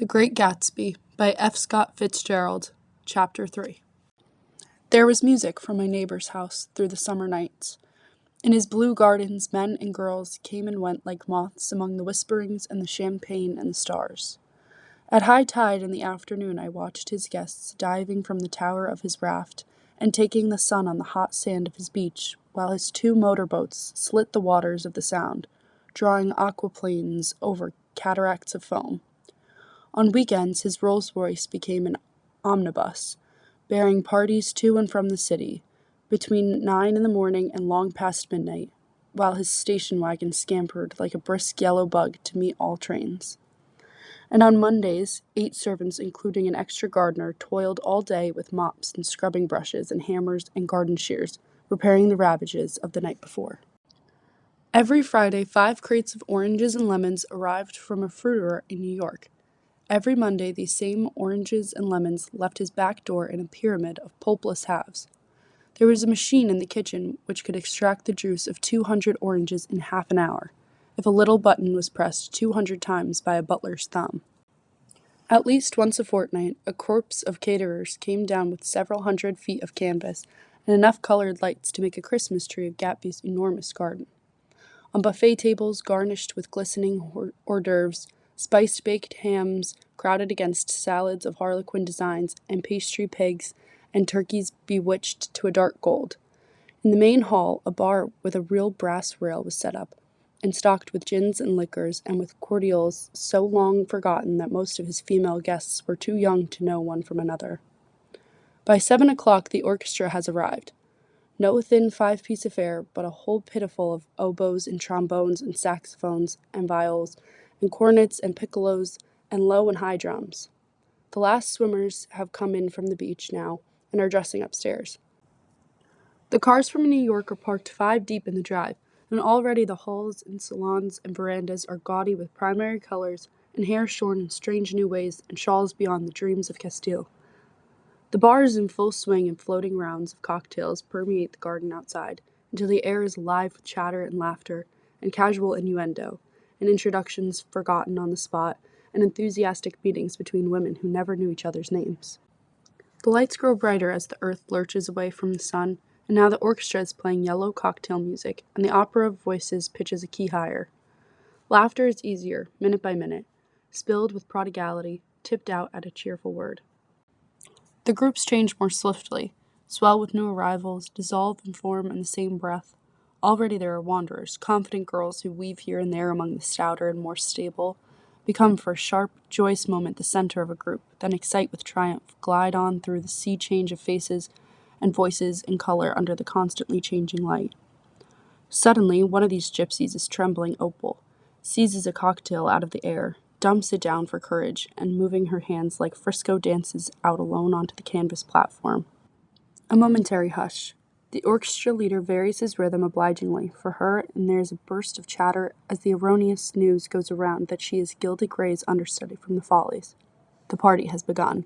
The Great Gatsby by F. Scott Fitzgerald, Chapter 3. There was music from my neighbor's house through the summer nights. In his blue gardens, men and girls came and went like moths among the whisperings and the champagne and the stars. At high tide in the afternoon, I watched his guests diving from the tower of his raft and taking the sun on the hot sand of his beach, while his 2 motorboats slit the waters of the Sound, drawing aquaplanes over cataracts of foam. On weekends, his Rolls-Royce became an omnibus, bearing parties to and from the city, between 9 in the morning and long past midnight, while his station wagon scampered like a brisk yellow bug to meet all trains. And on Mondays, 8 servants, including an extra gardener, toiled all day with mops and scrubbing brushes and hammers and garden shears, repairing the ravages of the night before. Every Friday, 5 crates of oranges and lemons arrived from a fruiterer in New York. Every Monday, these same oranges and lemons left his back door in a pyramid of pulpless halves. There was a machine in the kitchen which could extract the juice of 200 oranges in half an hour, if a little button was pressed 200 times by a butler's thumb. At least once a fortnight, a corps of caterers came down with several hundred feet of canvas and enough colored lights to make a Christmas tree of Gatsby's enormous garden. On buffet tables garnished with glistening hors d'oeuvres, spiced baked hams crowded against salads of harlequin designs and pastry pigs and turkeys bewitched to a dark gold. In the main hall, a bar with a real brass rail was set up, and stocked with gins and liquors and with cordials so long forgotten that most of his female guests were too young to know one from another. By 7 o'clock the orchestra has arrived. No thin 5-piece affair, but a whole pitfall of oboes and trombones and saxophones and viols and cornets and piccolos and low and high drums. The last swimmers have come in from the beach now and are dressing upstairs. The cars from New York are parked 5 deep in the drive, and already the halls and salons and verandas are gaudy with primary colors and hair shorn in strange new ways and shawls beyond the dreams of Castile. The bar is in full swing and floating rounds of cocktails permeate the garden outside until the air is alive with chatter and laughter and casual innuendo, and introductions forgotten on the spot, and enthusiastic meetings between women who never knew each other's names. The lights grow brighter as the earth lurches away from the sun, and now the orchestra is playing yellow cocktail music, and the opera of voices pitches a key higher. Laughter is easier, minute by minute, spilled with prodigality, tipped out at a cheerful word. The groups change more swiftly, swell with new arrivals, dissolve and form in the same breath. Already there are wanderers, confident girls who weave here and there among the stouter and more stable, become for a sharp, joyous moment the center of a group, then excite with triumph, glide on through the sea change of faces and voices and color under the constantly changing light. Suddenly, one of these gypsies is trembling opal, seizes a cocktail out of the air, dumps it down for courage, and moving her hands like Frisco dances out alone onto the canvas platform. A momentary hush. The orchestra leader varies his rhythm obligingly for her, and there is a burst of chatter as the erroneous news goes around that she is Gilda Gray's understudy from the Follies. The party has begun.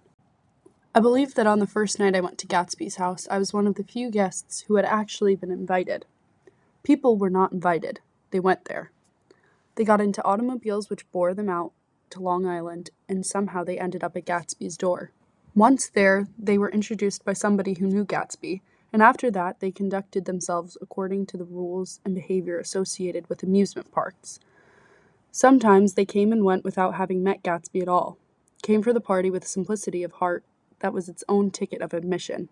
I believe that on the first night I went to Gatsby's house, I was one of the few guests who had actually been invited. People were not invited. They went there. They got into automobiles which bore them out to Long Island, and somehow they ended up at Gatsby's door. Once there, they were introduced by somebody who knew Gatsby, and after that they conducted themselves according to the rules and behavior associated with amusement parks. Sometimes they came and went without having met Gatsby at all, came for the party with a simplicity of heart that was its own ticket of admission.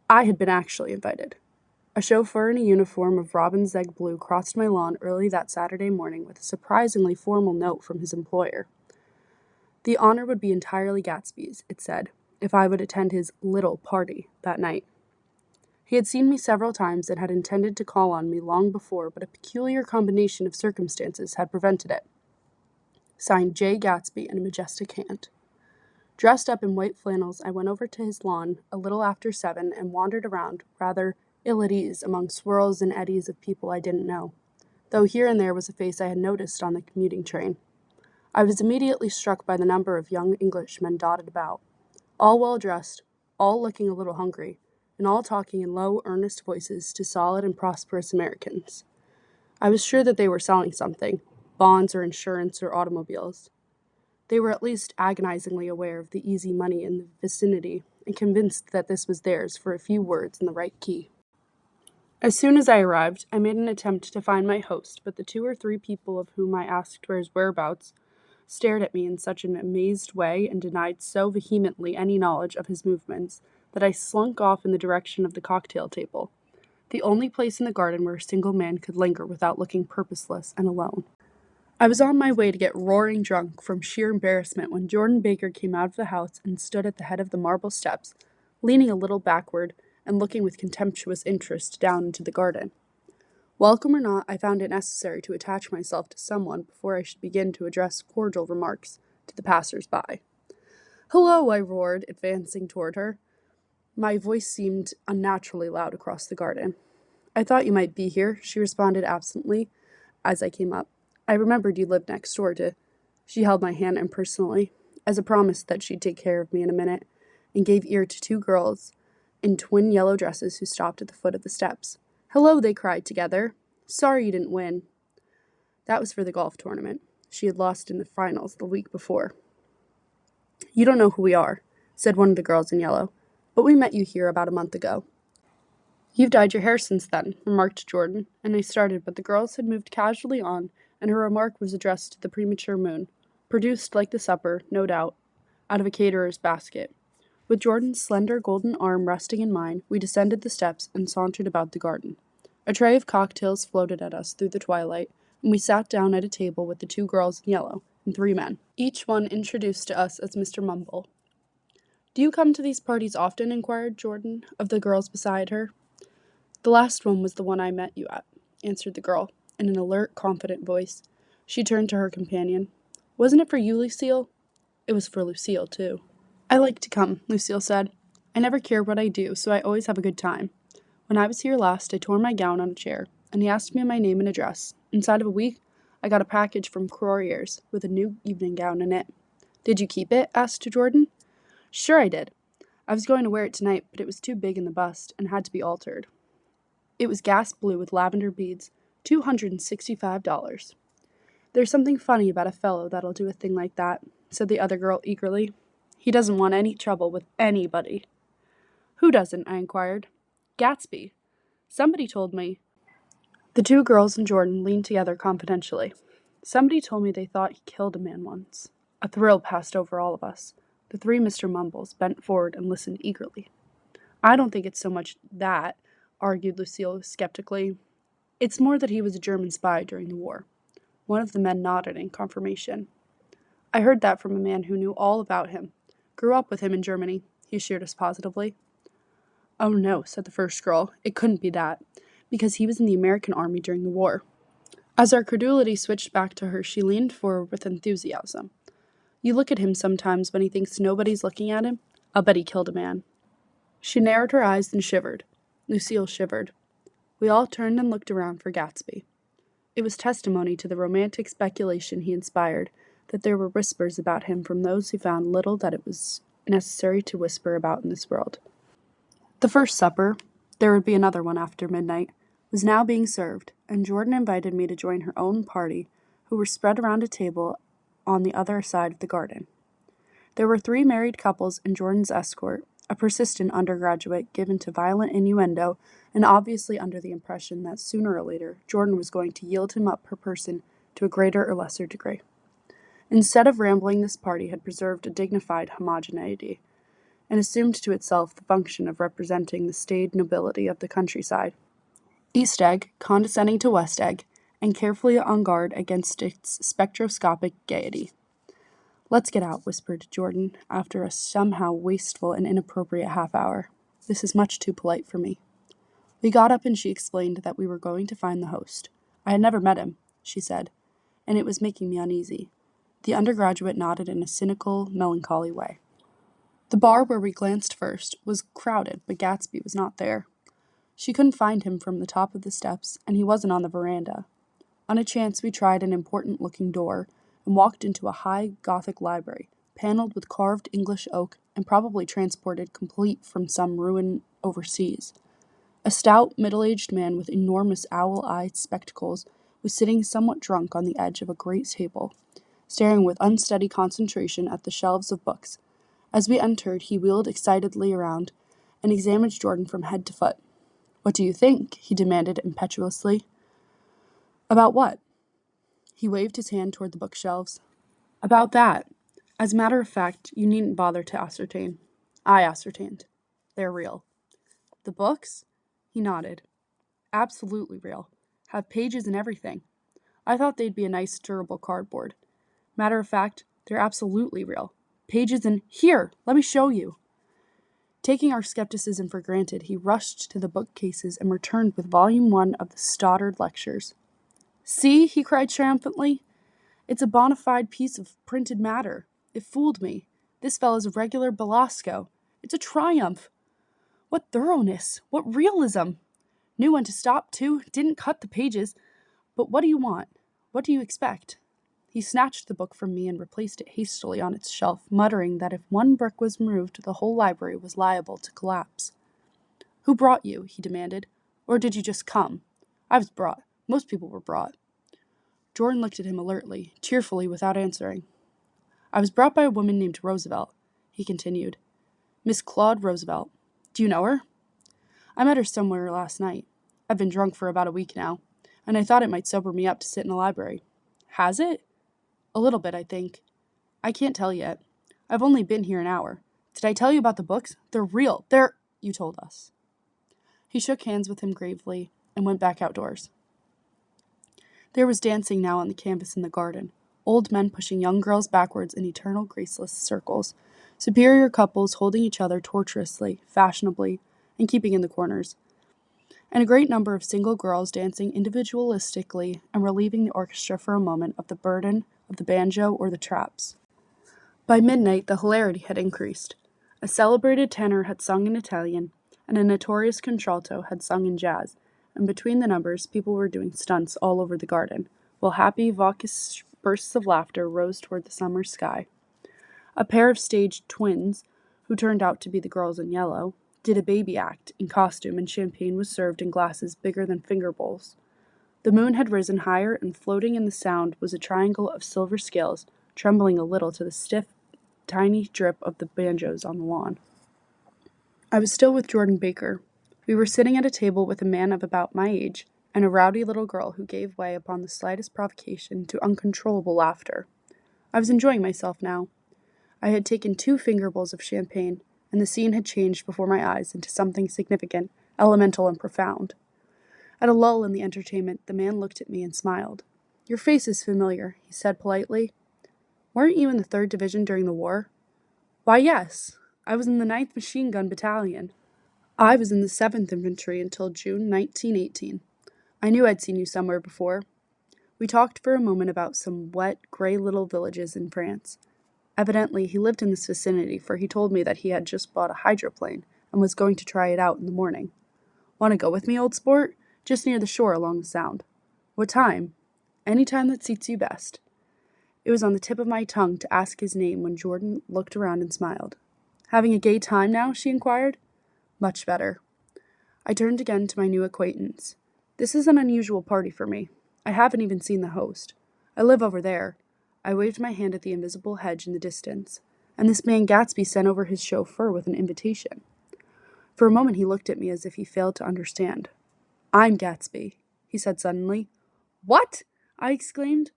I had been actually invited. A chauffeur in a uniform of robin's egg blue crossed my lawn early that Saturday morning with a surprisingly formal note from his employer. The honor would be entirely Gatsby's, it said, if I would attend his little party that night. He had seen me several times and had intended to call on me long before, but a peculiar combination of circumstances had prevented it. Signed J. Gatsby in a majestic hand. Dressed up in white flannels, I went over to his lawn a little after 7 and wandered around, rather ill at ease among swirls and eddies of people I didn't know, though here and there was a face I had noticed on the commuting train. I was immediately struck by the number of young Englishmen dotted about, all well-dressed, all looking a little hungry, and all talking in low, earnest voices to solid and prosperous Americans. I was sure that they were selling something, bonds or insurance or automobiles. They were at least agonizingly aware of the easy money in the vicinity and convinced that this was theirs for a few words in the right key. As soon as I arrived, I made an attempt to find my host, but the 2 or 3 people of whom I asked where his whereabouts stared at me in such an amazed way and denied so vehemently any knowledge of his movements that I slunk off in the direction of the cocktail table, the only place in the garden where a single man could linger without looking purposeless and alone. I was on my way to get roaring drunk from sheer embarrassment when Jordan Baker came out of the house and stood at the head of the marble steps, leaning a little backward and looking with contemptuous interest down into the garden. Welcome or not, I found it necessary to attach myself to someone before I should begin to address cordial remarks to the passers-by. "Hello," I roared, advancing toward her. My voice seemed unnaturally loud across the garden. "I thought you might be here," she responded absently as I came up. "I remembered you lived next door to—" She held my hand impersonally, as a promise that she'd take care of me in a minute, and gave ear to 2 girls in twin yellow dresses who stopped at the foot of the steps. "Hello," they cried together. "Sorry you didn't win." That was for the golf tournament. She had lost in the finals the week before. "You don't know who we are," said one of the girls in yellow, "but we met you here about a month ago." "You've dyed your hair since then," remarked Jordan, and I started, but the girls had moved casually on, and her remark was addressed to the premature moon, produced, like the supper, no doubt, out of a caterer's basket. With Jordan's slender golden arm resting in mine, we descended the steps and sauntered about the garden. A tray of cocktails floated at us through the twilight, and we sat down at a table with the 2 girls in yellow and 3 men, each one introduced to us as Mr. Mumble. "Do you come to these parties often?" inquired Jordan of the girls beside her. "The last one was the one I met you at," answered the girl, in an alert, confident voice. She turned to her companion. "Wasn't it for you, Lucille?" "It was for Lucille, too." "I like to come," Lucille said. "I never care what I do, so I always have a good time. When I was here last, I tore my gown on a chair, and he asked me my name and address. Inside of a week, I got a package from Croyer's with a new evening gown in it." "Did you keep it?" asked Jordan. "Sure I did. I was going to wear it tonight, but it was too big in the bust and had to be altered. It was gas blue with lavender beads, $265. "There's something funny about a fellow that'll do a thing like that," said the other girl eagerly. "He doesn't want any trouble with anybody." "Who doesn't?" I inquired. "Gatsby. Somebody told me—" The 2 girls and Jordan leaned together confidentially. "Somebody told me they thought he killed a man once." A thrill passed over all of us. The 3 Mr. Mumbles bent forward and listened eagerly. "I don't think it's so much that," argued Lucille skeptically. "It's more that he was a German spy during the war." One of the men nodded in confirmation. "I heard that from a man who knew all about him. Grew up with him in Germany," he assured us positively. "Oh no," said the first girl. "It couldn't be that, because he was in the American army during the war." As our credulity switched back to her, she leaned forward with enthusiasm. "You look at him sometimes when he thinks nobody's looking at him. I'll bet he killed a man." She narrowed her eyes and shivered. Lucille shivered. We all turned and looked around for Gatsby. It was testimony to the romantic speculation he inspired that there were whispers about him from those who found little that it was necessary to whisper about in this world. The first supper, there would be another one after midnight, was now being served, and Jordan invited me to join her own party, who were spread around a table on the other side of the garden. There were 3 married couples and Jordan's escort, a persistent undergraduate given to violent innuendo and obviously under the impression that sooner or later Jordan was going to yield him up per person to a greater or lesser degree. Instead of rambling, this party had preserved a dignified homogeneity and assumed to itself the function of representing the staid nobility of the countryside. East Egg, condescending to West Egg, and carefully on guard against its spectroscopic gaiety. "Let's get out," whispered Jordan, after a somehow wasteful and inappropriate half-hour. "This is much too polite for me." We got up and she explained that we were going to find the host. I had never met him, she said, and it was making me uneasy. The undergraduate nodded in a cynical, melancholy way. The bar where we glanced first was crowded, but Gatsby was not there. She couldn't find him from the top of the steps, and he wasn't on the veranda. On a chance, we tried an important-looking door and walked into a high Gothic library, paneled with carved English oak and probably transported complete from some ruin overseas. A stout, middle-aged man with enormous owl-eyed spectacles was sitting somewhat drunk on the edge of a great table, staring with unsteady concentration at the shelves of books. As we entered, he wheeled excitedly around and examined Jordan from head to foot. "What do you think?" he demanded impetuously. "About what?" He waved his hand toward the bookshelves. "About that. As a matter of fact, you needn't bother to ascertain." I ascertained. "They're real." "The books?" He nodded. "Absolutely real. Have pages and everything. I thought they'd be a nice durable cardboard. Matter of fact, they're absolutely real. Pages and— Here, let me show you." Taking our skepticism for granted, he rushed to the bookcases and returned with Volume 1 of the Stoddard Lectures. "See," he cried triumphantly. "It's a bona fide piece of printed matter. It fooled me. This fellow's a regular Belasco. It's a triumph. What thoroughness! What realism! Knew when to stop, too. Didn't cut the pages. But what do you want? What do you expect?" He snatched the book from me and replaced it hastily on its shelf, muttering that if one brick was removed, the whole library was liable to collapse. "Who brought you?" he demanded. "Or did you just come?" "I was brought. Most people were brought." Jordan looked at him alertly, cheerfully, without answering. "I was brought by a woman named Roosevelt," he continued. "Miss Claude Roosevelt. Do you know her?" "I met her somewhere last night. I've been drunk for about a week now, and I thought it might sober me up to sit in the library." "Has it?" "A little bit, I think. I can't tell yet. I've only been here an hour. Did I tell you about the books? They're real. You told us." He shook hands with him gravely and went back outdoors. There was dancing now on the canvas in the garden, old men pushing young girls backwards in eternal graceless circles, superior couples holding each other tortuously, fashionably, and keeping in the corners, and a great number of single girls dancing individualistically and relieving the orchestra for a moment of the burden of the banjo or the traps. By midnight, the hilarity had increased. A celebrated tenor had sung in Italian, and a notorious contralto had sung in jazz, and between the numbers, people were doing stunts all over the garden, while happy, vacuous bursts of laughter rose toward the summer sky. A pair of staged twins, who turned out to be the girls in yellow, did a baby act in costume, and champagne was served in glasses bigger than finger bowls. The moon had risen higher, and floating in the sound was a triangle of silver scales, trembling a little to the stiff, tiny drip of the banjos on the lawn. I was still with Jordan Baker. We were sitting at a table with a man of about my age and a rowdy little girl who gave way upon the slightest provocation to uncontrollable laughter. I was enjoying myself now. I had taken 2 finger bowls of champagne, and the scene had changed before my eyes into something significant, elemental, and profound. At a lull in the entertainment, the man looked at me and smiled. "Your face is familiar," he said politely. "Weren't you in the 3rd Division during the war?" "Why, yes. I was in the 9th Machine Gun Battalion. I was in the 7th Infantry until June 1918. I knew I'd seen you somewhere before." We talked for a moment about some wet, gray little villages in France. Evidently, he lived in this vicinity, for he told me that he had just bought a hydroplane and was going to try it out in the morning. "Want to go with me, old sport? Just near the shore along the Sound." "What time?" "Any time that suits you best." It was on the tip of my tongue to ask his name when Jordan looked around and smiled. "Having a gay time now?" she inquired. "Much better." I turned again to my new acquaintance. "This is an unusual party for me. I haven't even seen the host. I live over there." I waved my hand at the invisible hedge in the distance. "And this man Gatsby sent over his chauffeur with an invitation." For a moment he looked at me as if he failed to understand. "I'm Gatsby," he said suddenly. "What?" I exclaimed.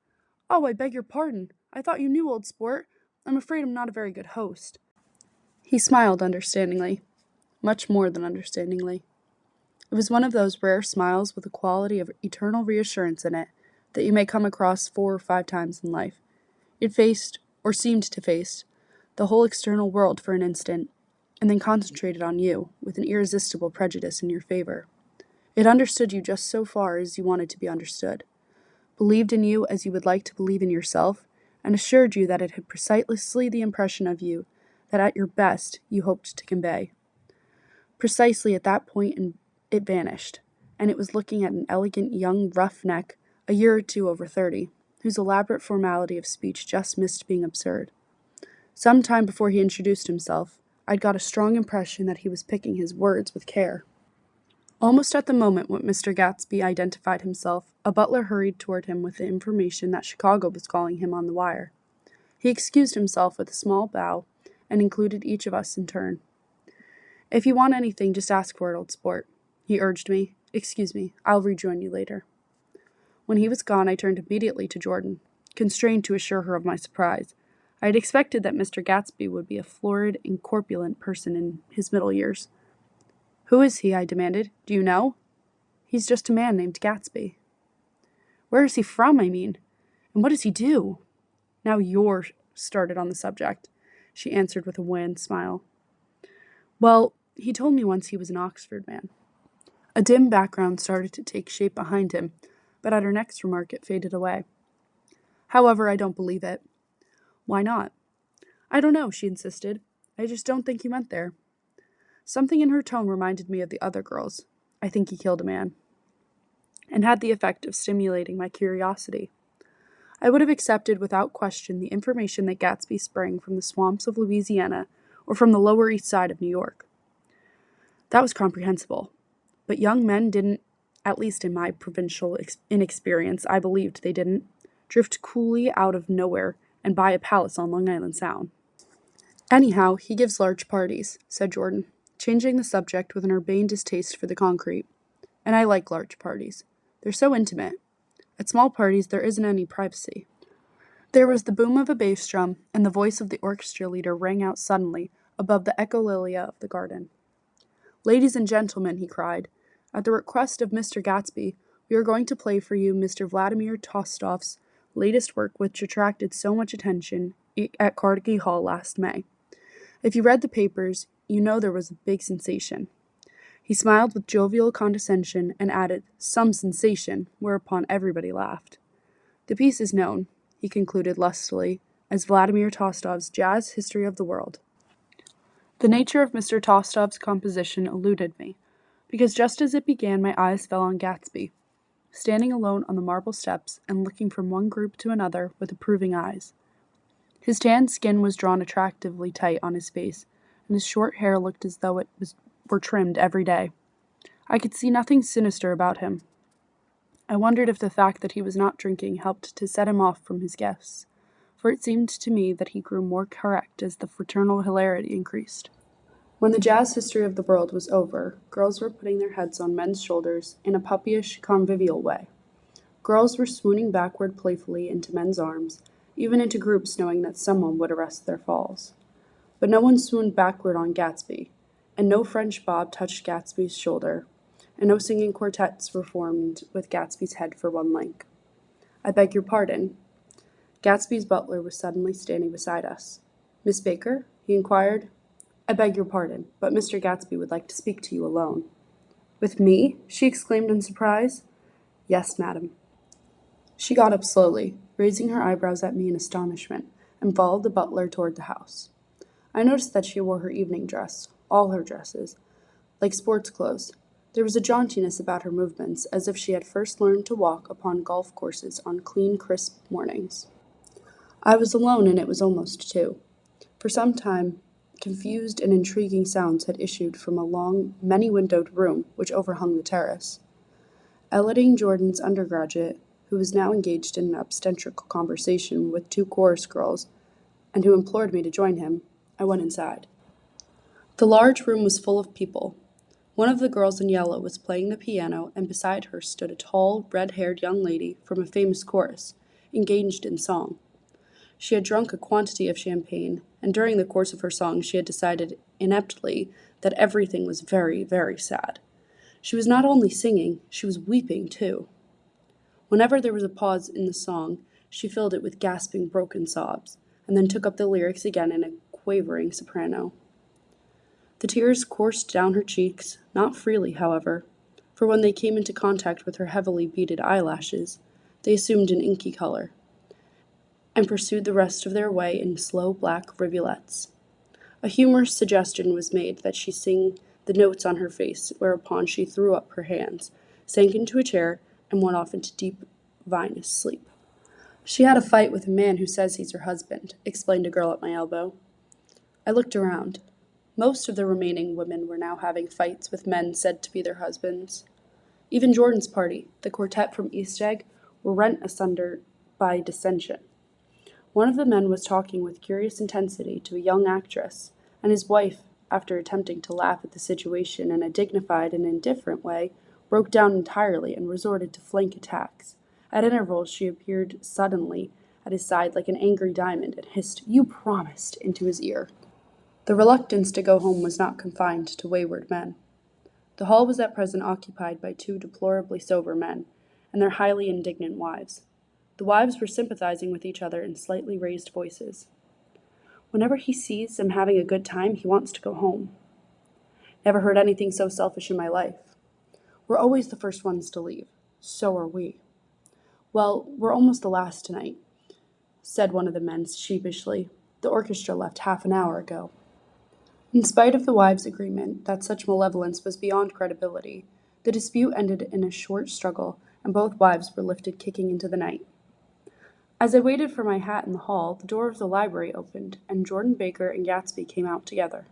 "Oh, I beg your pardon. I thought you knew, old sport. I'm afraid I'm not a very good host." He smiled understandingly. Much more than understandingly. It was one of those rare smiles with a quality of eternal reassurance in it that you may come across 4 or 5 times in life. It faced, or seemed to face, the whole external world for an instant, and then concentrated on you, with an irresistible prejudice in your favor. It understood you just so far as you wanted to be understood, believed in you as you would like to believe in yourself, and assured you that it had precisely the impression of you that at your best you hoped to convey. Precisely at that point it vanished, and it was looking at an elegant young roughneck, a year or 2 over 30, whose elaborate formality of speech just missed being absurd. Some time before he introduced himself, I'd got a strong impression that he was picking his words with care. Almost at the moment when Mr. Gatsby identified himself, a butler hurried toward him with the information that Chicago was calling him on the wire. He excused himself with a small bow and included each of us in turn. "If you want anything, just ask for it, old sport," he urged me. "Excuse me, I'll rejoin you later." When he was gone, I turned immediately to Jordan, constrained to assure her of my surprise. I had expected that Mr. Gatsby would be a florid and corpulent person in his middle years. "Who is he?" I demanded. "Do you know?" "He's just a man named Gatsby." "Where is he from, I mean? And what does he do?" "Now you're started on the subject," she answered with a wan smile. "Well, he told me once he was an Oxford man." A dim background started to take shape behind him, but at her next remark it faded away. "However, I don't believe it." "Why not?" "I don't know," she insisted. "I just don't think he went there." Something in her tone reminded me of the other girls. "I think he killed a man," and had the effect of stimulating my curiosity. I would have accepted without question the information that Gatsby sprang from the swamps of Louisiana or from the Lower East Side of New York. That was comprehensible. But young men didn't, at least in my provincial inexperience, I believed they didn't, drift coolly out of nowhere and buy a palace on Long Island Sound. "Anyhow, he gives large parties," said Jordan, changing the subject with an urbane distaste for the concrete. "And I like large parties. They're so intimate. At small parties, there isn't any privacy." There was the boom of a bass drum, and the voice of the orchestra leader rang out suddenly above the echolalia of the garden. "Ladies and gentlemen," he cried, "at the request of Mr. Gatsby, we are going to play for you Mr. Vladimir Tostof's latest work, which attracted so much attention at Carnegie Hall last May. If you read the papers, you know there was a big sensation." He smiled with jovial condescension and added, "Some sensation," whereupon everybody laughed. "The piece is known," he concluded lustily, "as Vladimir Tostof's Jazz History of the World." The nature of Mr. Tostof's composition eluded me, because just as it began my eyes fell on Gatsby, standing alone on the marble steps and looking from one group to another with approving eyes. His tanned skin was drawn attractively tight on his face, and his short hair looked as though were trimmed every day. I could see nothing sinister about him. I wondered if the fact that he was not drinking helped to set him off from his guests, for it seemed to me that he grew more correct as the fraternal hilarity increased. When the Jazz History of the World was over, girls were putting their heads on men's shoulders in a puppyish, convivial way. Girls were swooning backward playfully into men's arms, even into groups knowing that someone would arrest their falls. But no one swooned backward on Gatsby, and no French bob touched Gatsby's shoulder, and no singing quartets were formed with Gatsby's head for one link. "I beg your pardon." Gatsby's butler was suddenly standing beside us. "Miss Baker?" he inquired. "I beg your pardon, but Mr. Gatsby would like to speak to you alone." "With me?" she exclaimed in surprise. "Yes, madam." She got up slowly, raising her eyebrows at me in astonishment, and followed the butler toward the house. I noticed that she wore her evening dress, all her dresses, like sports clothes. There was a jauntiness about her movements, as if she had first learned to walk upon golf courses on clean, crisp mornings. I was alone, and it was almost 2. For some time, confused and intriguing sounds had issued from a long, many-windowed room which overhung the terrace. Eloding Jordan's undergraduate, who was now engaged in an obstetrical conversation with 2 chorus girls, and who implored me to join him, I went inside. The large room was full of people. One of the girls in yellow was playing the piano, and beside her stood a tall, red-haired young lady from a famous chorus, engaged in song. She had drunk a quantity of champagne, and during the course of her song she had decided ineptly that everything was very, very sad. She was not only singing, she was weeping too. Whenever there was a pause in the song, she filled it with gasping, broken sobs, and then took up the lyrics again in a quavering soprano. The tears coursed down her cheeks, not freely, however, for when they came into contact with her heavily beaded eyelashes, they assumed an inky color, and pursued the rest of their way in slow black rivulets. A humorous suggestion was made that she sing the notes on her face, whereupon she threw up her hands, sank into a chair, and went off into deep, vinous sleep. "She had a fight with a man who says he's her husband," explained a girl at my elbow. I looked around. Most of the remaining women were now having fights with men said to be their husbands. Even Jordan's party, the quartet from East Egg, were rent asunder by dissension. One of the men was talking with curious intensity to a young actress, and his wife, after attempting to laugh at the situation in a dignified and indifferent way, broke down entirely and resorted to flank attacks. At intervals she appeared suddenly at his side like an angry diamond and hissed, "You promised," into his ear. The reluctance to go home was not confined to wayward men. The hall was at present occupied by two deplorably sober men, and their highly indignant wives. The wives were sympathizing with each other in slightly raised voices. "Whenever he sees him having a good time, he wants to go home. Never heard anything so selfish in my life. We're always the first ones to leave. So are we." "Well, we're almost the last tonight," said one of the men sheepishly. "The orchestra left half an hour ago." In spite of the wives' agreement that such malevolence was beyond credibility, the dispute ended in a short struggle, and both wives were lifted kicking into the night. As I waited for my hat in the hall, the door of the library opened, and Jordan Baker and Gatsby came out together.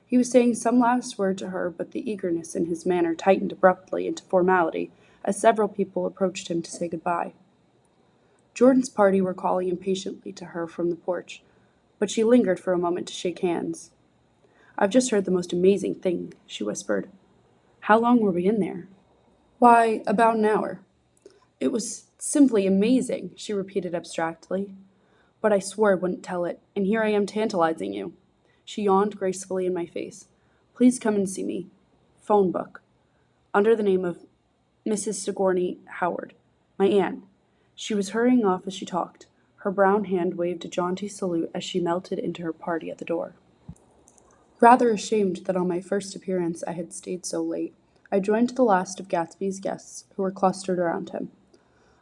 He was saying some last word to her, but the eagerness in his manner tightened abruptly into formality as several people approached him to say goodbye. Jordan's party were calling impatiently to her from the porch, but she lingered for a moment to shake hands. "I've just heard the most amazing thing," she whispered. "How long were we in there?" "Why, about an hour." "It was simply amazing," she repeated abstractedly. "But I swore I wouldn't tell it, and here I am tantalizing you." She yawned gracefully in my face. "Please come and see me. Phone book. Under the name of Mrs. Sigourney Howard, my aunt." She was hurrying off as she talked. Her brown hand waved a jaunty salute as she melted into her party at the door. Rather ashamed that on my first appearance I had stayed so late, I joined the last of Gatsby's guests, who were clustered around him.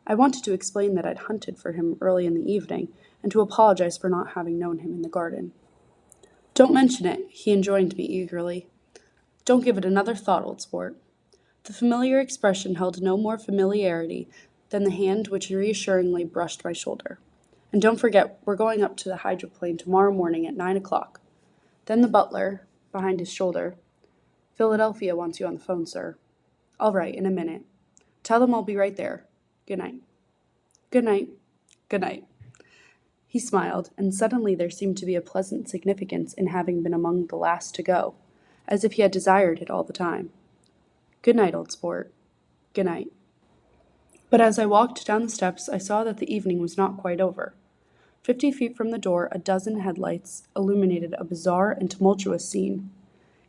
I wanted to explain that I'd hunted for him early in the evening, and to apologize for not having known him in the garden. "Don't mention it," he enjoined me eagerly. "Don't give it another thought, old sport." The familiar expression held no more familiarity than the hand which reassuringly brushed my shoulder. "And don't forget, we're going up to the hydroplane tomorrow morning at 9 o'clock. Then the butler, behind his shoulder, "Philadelphia wants you on the phone, sir." "All right, in a minute. Tell them I'll be right there. Good night." "Good night." "Good night." He smiled, and suddenly there seemed to be a pleasant significance in having been among the last to go, as if he had desired it all the time. "Good night, old sport. Good night." But as I walked down the steps, I saw that the evening was not quite over. 50 feet from the door, a dozen headlights illuminated a bizarre and tumultuous scene.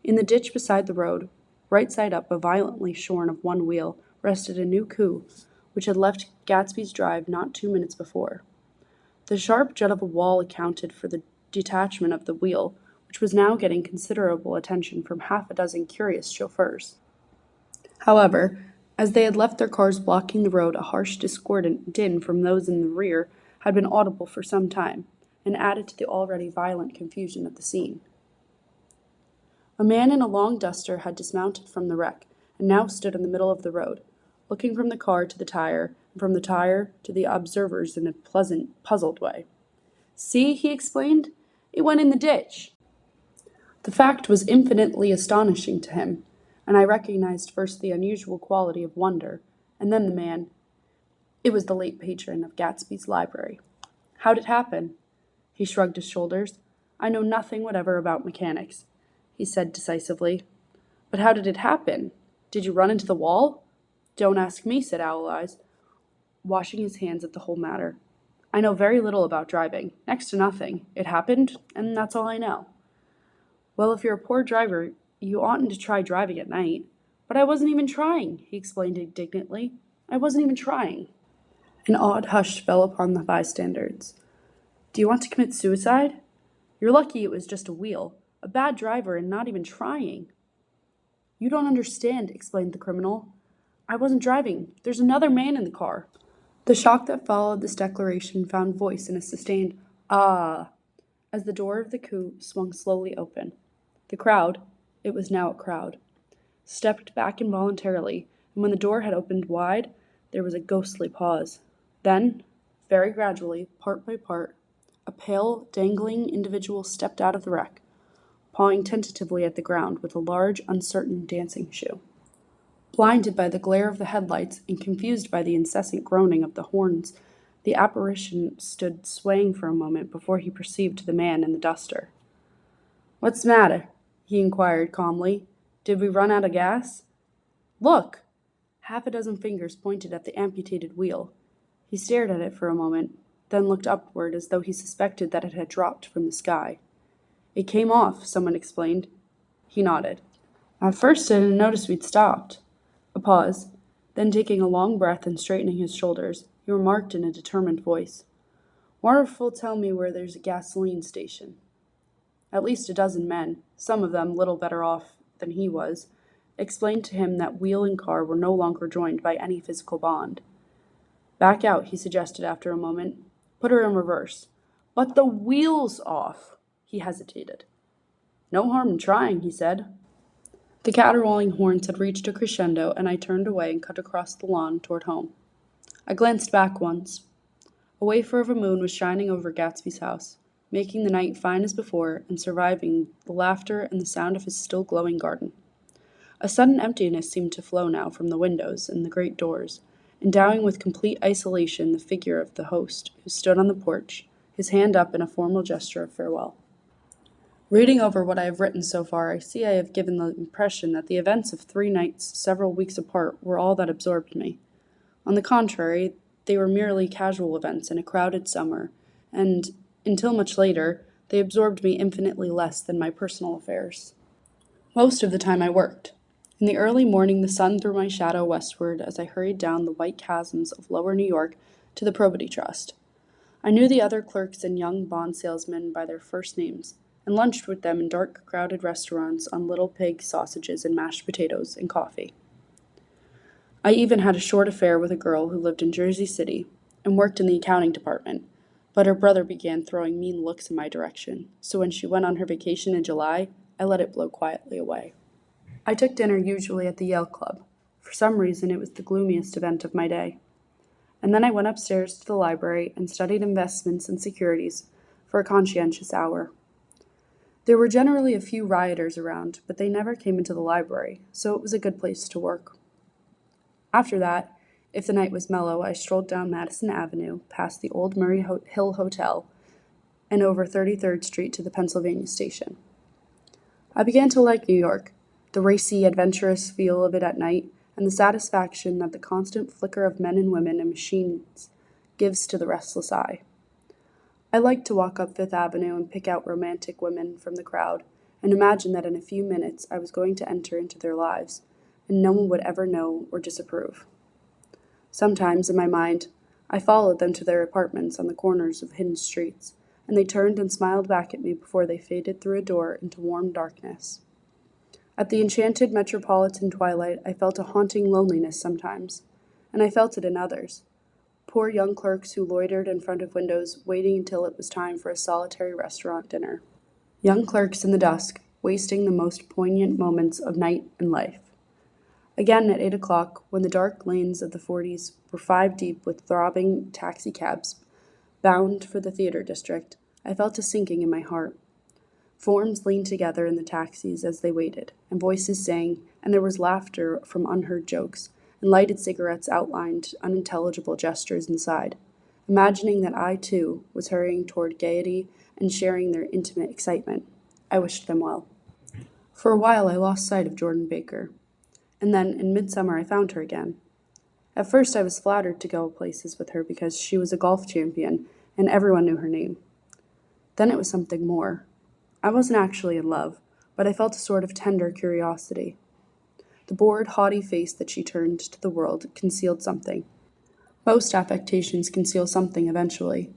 In the ditch beside the road, right side up but violently shorn of one wheel, rested a new coupe, which had left Gatsby's drive not 2 minutes before. The sharp jut of a wall accounted for the detachment of the wheel, which was now getting considerable attention from half a dozen curious chauffeurs. However, as they had left their cars blocking the road, a harsh discordant din from those in the rear had been audible for some time, and added to the already violent confusion of the scene. A man in a long duster had dismounted from the wreck, and now stood in the middle of the road, looking from the car to the tire, and from the tire to the observers in a pleasant, puzzled way. "See," he explained, "it went in the ditch." The fact was infinitely astonishing to him, and I recognized first the unusual quality of wonder, and then the man. It was the late patron of Gatsby's library. "How'd it happen?" He shrugged his shoulders. "I know nothing whatever about mechanics," he said decisively. "But how did it happen? Did you run into the wall?" "Don't ask me," said Owl Eyes, washing his hands of the whole matter. "I know very little about driving, next to nothing. It happened, and that's all I know." "Well, if you're a poor driver, you oughtn't to try driving at night." "But I wasn't even trying," he explained indignantly. "I wasn't even trying." An odd hush fell upon the bystanders. "Do you want to commit suicide? You're lucky it was just a wheel. A bad driver and not even trying." "You don't understand," explained the criminal. "I wasn't driving. There's another man in the car." The shock that followed this declaration found voice in a sustained "ah" as the door of the coupe swung slowly open. The crowd, it was now a crowd, stepped back involuntarily, and when the door had opened wide, there was a ghostly pause. Then, very gradually, part by part, a pale, dangling individual stepped out of the wreck, pawing tentatively at the ground with a large, uncertain dancing shoe. Blinded by the glare of the headlights and confused by the incessant groaning of the horns The apparition stood swaying for a moment before he perceived the man in the duster. "What's the matter?" he inquired calmly. "Did we run out of gas?" "Look!" Half a dozen fingers pointed at the amputated wheel. He stared at it for a moment, then looked upward as though he suspected that it had dropped from the sky. "It came off," someone explained. He nodded. "At first I didn't notice we'd stopped." A pause. Then, taking a long breath and straightening his shoulders, he remarked in a determined voice, "Wonder if he'll tell me where there's a gasoline station." At least a dozen men, some of them little better off than he was, explained to him that wheel and car were no longer joined by any physical bond. "Back out," he suggested after a moment. "Put her in reverse." "But the wheel's off." He hesitated. "No harm in trying," he said. The caterwauling horns had reached a crescendo, and I turned away and cut across the lawn toward home. I glanced back once. A wafer of a moon was shining over Gatsby's house, making the night fine as before, and surviving the laughter and the sound of his still glowing garden. A sudden emptiness seemed to flow now from the windows and the great doors, endowing with complete isolation the figure of the host, who stood on the porch, his hand up in a formal gesture of farewell. Reading over what I have written so far, I see I have given the impression that the events of 3 nights several weeks apart were all that absorbed me. On the contrary, they were merely casual events in a crowded summer, and, until much later, they absorbed me infinitely less than my personal affairs. Most of the time I worked. In the early morning the sun threw my shadow westward as I hurried down the white chasms of lower New York to the Probity Trust. I knew the other clerks and young bond salesmen by their first names, and lunched with them in dark, crowded restaurants on little pig sausages and mashed potatoes and coffee. I even had a short affair with a girl who lived in Jersey City and worked in the accounting department, but her brother began throwing mean looks in my direction, so when she went on her vacation in July, I let it blow quietly away. I took dinner usually at the Yale Club. For some reason, it was the gloomiest event of my day. And then I went upstairs to the library and studied investments and securities for a conscientious hour. There were generally a few rioters around, but they never came into the library, so it was a good place to work. After that, if the night was mellow, I strolled down Madison Avenue, past the old Murray Hill Hotel, and over 33rd Street to the Pennsylvania Station. I began to like New York, the racy, adventurous feel of it at night, and the satisfaction that the constant flicker of men and women and machines gives to the restless eye. I liked to walk up Fifth Avenue and pick out romantic women from the crowd, and imagine that in a few minutes I was going to enter into their lives, and no one would ever know or disapprove. Sometimes, in my mind, I followed them to their apartments on the corners of hidden streets, and they turned and smiled back at me before they faded through a door into warm darkness. At the enchanted metropolitan twilight, I felt a haunting loneliness sometimes, and I felt it in others. Poor young clerks who loitered in front of windows, waiting until it was time for a solitary restaurant dinner. Young clerks in the dusk, wasting the most poignant moments of night and life. Again at 8 o'clock, when the dark lanes of the 40s were 5 deep with throbbing taxicabs bound for the theater district, I felt a sinking in my heart. Forms leaned together in the taxis as they waited, and voices sang, and there was laughter from unheard jokes, and lighted cigarettes outlined unintelligible gestures inside. Imagining that I, too, was hurrying toward gaiety and sharing their intimate excitement, I wished them well. For a while I lost sight of Jordan Baker, and then in midsummer I found her again. At first I was flattered to go places with her because she was a golf champion, and everyone knew her name. Then it was something more. I wasn't actually in love, but I felt a sort of tender curiosity. The bored, haughty face that she turned to the world concealed something. Most affectations conceal something eventually,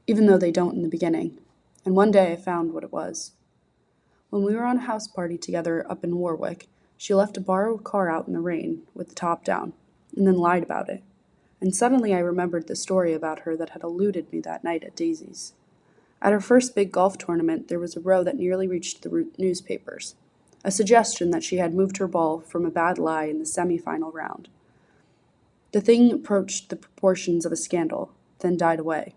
even though they don't in the beginning, and one day I found what it was. When we were on a house party together up in Warwick, she left a borrowed car out in the rain, with the top down, and then lied about it. And suddenly I remembered the story about her that had eluded me that night at Daisy's. At her first big golf tournament, there was a row that nearly reached the newspapers. A suggestion that she had moved her ball from a bad lie in the semi-final round. The thing approached the proportions of a scandal, then died away.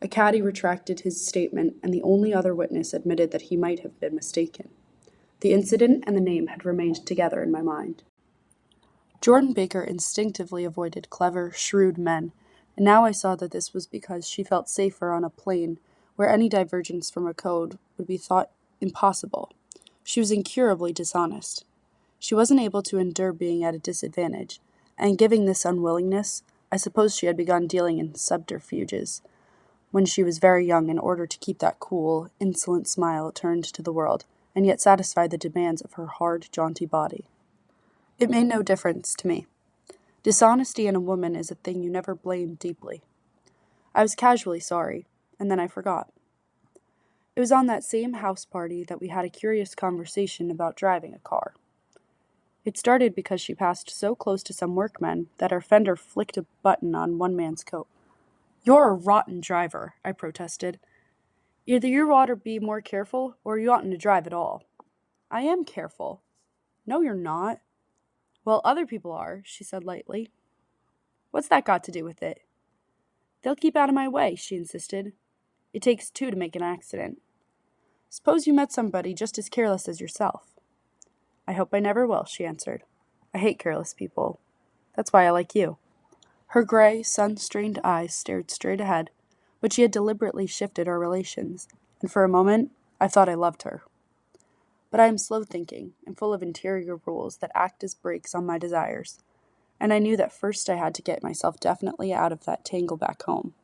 A caddy retracted his statement, and the only other witness admitted that he might have been mistaken. The incident and the name had remained together in my mind. Jordan Baker instinctively avoided clever, shrewd men, and now I saw that this was because she felt safer on a plane where any divergence from a code would be thought impossible. She was incurably dishonest. She wasn't able to endure being at a disadvantage, and given this unwillingness, I suppose she had begun dealing in subterfuges when she was very young in order to keep that cool, insolent smile turned to the world, and yet satisfy the demands of her hard, jaunty body. It made no difference to me. Dishonesty in a woman is a thing you never blame deeply. I was casually sorry, and then I forgot. It was on that same house party that we had a curious conversation about driving a car. It started because she passed so close to some workmen that her fender flicked a button on one man's coat. "You're a rotten driver," I protested. "Either you ought to be more careful, or you oughtn't to drive at all." "I am careful." "No, you're not." "Well, other people are," she said lightly. "What's that got to do with it?" "They'll keep out of my way," she insisted. "It takes two to make an accident." "Suppose you met somebody just as careless as yourself." "I hope I never will," she answered. "I hate careless people. That's why I like you." Her gray, sun-strained eyes stared straight ahead, but she had deliberately shifted our relations, and for a moment I thought I loved her. But I am slow-thinking and full of interior rules that act as brakes on my desires, and I knew that first I had to get myself definitely out of that tangle back home.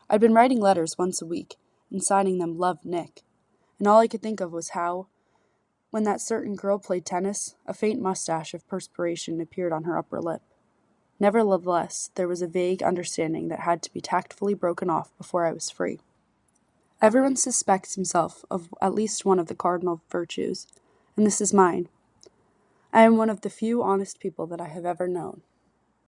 I'd been writing letters once a week and signing them "Love, Nick," and all I could think of was how, when that certain girl played tennis, a faint mustache of perspiration appeared on her upper lip. Nevertheless, there was a vague understanding that had to be tactfully broken off before I was free. Everyone suspects himself of at least one of the cardinal virtues, and this is mine. I am one of the few honest people that I have ever known.